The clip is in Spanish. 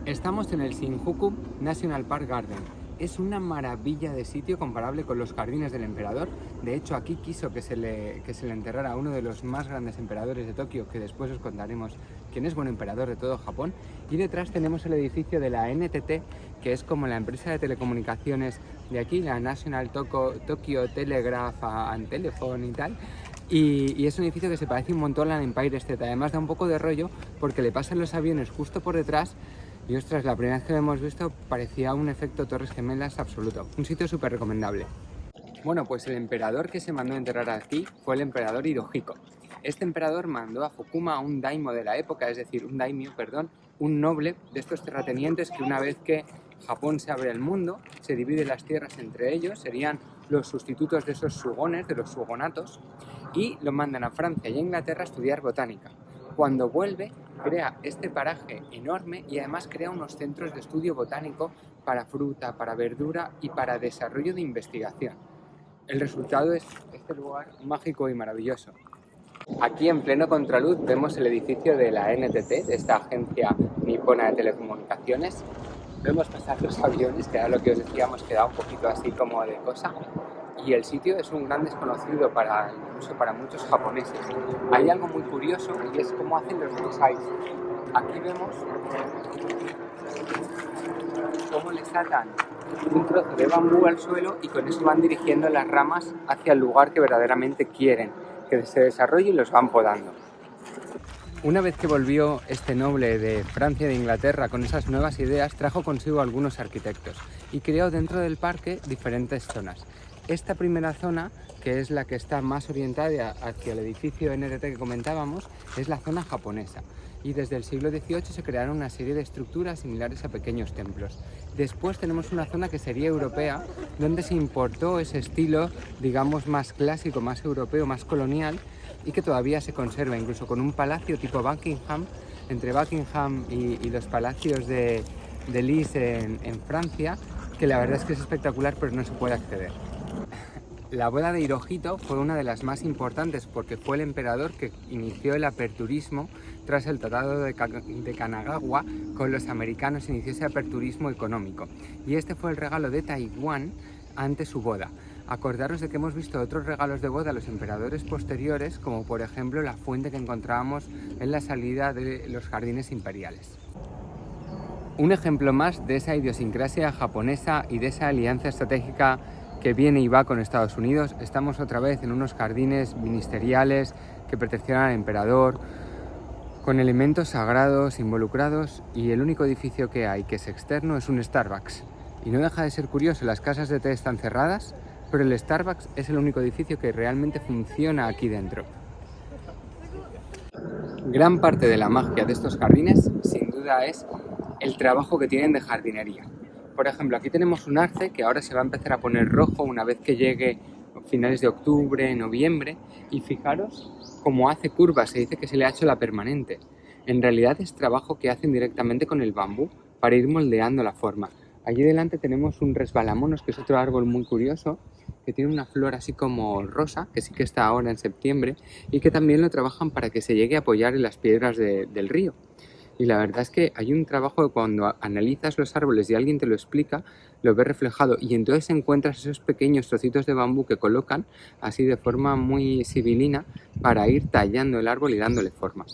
Estamos en el Shinjuku National Park Garden. Es una maravilla de sitio comparable con los jardines del emperador. De hecho, aquí quiso que se le enterrara a uno de los más grandes emperadores de Tokio, que después os contaremos quién es buen emperador de todo Japón. Y detrás tenemos el edificio de la NTT, que es como la empresa de telecomunicaciones de aquí, la National Tokyo Telegraph and Telephone y tal. Y es un edificio que se parece un montón al Empire State. Además da un poco de rollo porque le pasan los aviones justo por detrás. Y ostras, la primera vez que lo hemos visto parecía un efecto Torres Gemelas absoluto. Un sitio súper recomendable. Bueno, pues el emperador que se mandó a enterrar aquí fue el emperador Hirohito. Este emperador mandó a Fukuma, un daimyo de la época, es decir, un noble de estos terratenientes que una vez que Japón se abre al mundo, se divide las tierras entre ellos, serían los sustitutos de esos sugones, de los sugonatos, y lo mandan a Francia y a Inglaterra a estudiar botánica. Cuando vuelve, crea este paraje enorme y además crea unos centros de estudio botánico para fruta, para verdura y para desarrollo de investigación. El resultado es este lugar mágico y maravilloso. Aquí en pleno contraluz vemos el edificio de la NTT, de esta agencia nipona de telecomunicaciones. Vemos pasar los aviones, que era lo que os decíamos, que da un poquito así como de cosa. Y el sitio es un gran desconocido incluso para muchos japoneses. Hay algo muy curioso y es cómo hacen los bonsais. Aquí vemos cómo les atan un trozo de bambú al suelo y con eso van dirigiendo las ramas hacia el lugar que verdaderamente quieren que se desarrolle y los van podando. Una vez que volvió este noble de Francia y de Inglaterra con esas nuevas ideas, trajo consigo algunos arquitectos y creó dentro del parque diferentes zonas. Esta primera zona, que es la que está más orientada hacia el edificio NTT que comentábamos, es la zona japonesa. Y desde el siglo XVIII se crearon una serie de estructuras similares a pequeños templos. Después tenemos una zona que sería europea, donde se importó ese estilo, digamos, más clásico, más europeo, más colonial, y que todavía se conserva, incluso con un palacio tipo Buckingham, entre Buckingham y los palacios de Lis en Francia, que la verdad es que es espectacular, pero no se puede acceder. La boda de Hirohito fue una de las más importantes porque fue el emperador que inició el aperturismo tras el Tratado de Kanagawa con los americanos, inició ese aperturismo económico. Y este fue el regalo de Taiwán ante su boda. Acordaros de que hemos visto otros regalos de boda a los emperadores posteriores, como por ejemplo la fuente que encontrábamos en la salida de los jardines imperiales. Un ejemplo más de esa idiosincrasia japonesa y de esa alianza estratégica que viene y va con Estados Unidos. Estamos otra vez en unos jardines ministeriales que pertenecían al emperador, con elementos sagrados involucrados, y el único edificio que hay que es externo es un Starbucks. Y no deja de ser curioso, las casas de té están cerradas, pero el Starbucks es el único edificio que realmente funciona aquí dentro. Gran parte de la magia de estos jardines, sin duda, es el trabajo que tienen de jardinería. Por ejemplo, aquí tenemos un arce que ahora se va a empezar a poner rojo una vez que llegue a finales de octubre, noviembre, y fijaros cómo hace curvas, se dice que se le ha hecho la permanente. En realidad es trabajo que hacen directamente con el bambú para ir moldeando la forma. Allí delante tenemos un resbalamonos, que es otro árbol muy curioso, que tiene una flor así como rosa, que sí que está ahora en septiembre, y que también lo trabajan para que se llegue a apoyar en las piedras del río. Y la verdad es que hay un trabajo que cuando analizas los árboles y alguien te lo explica, lo ves reflejado, y entonces encuentras esos pequeños trocitos de bambú que colocan así de forma muy sibilina para ir tallando el árbol y dándole forma.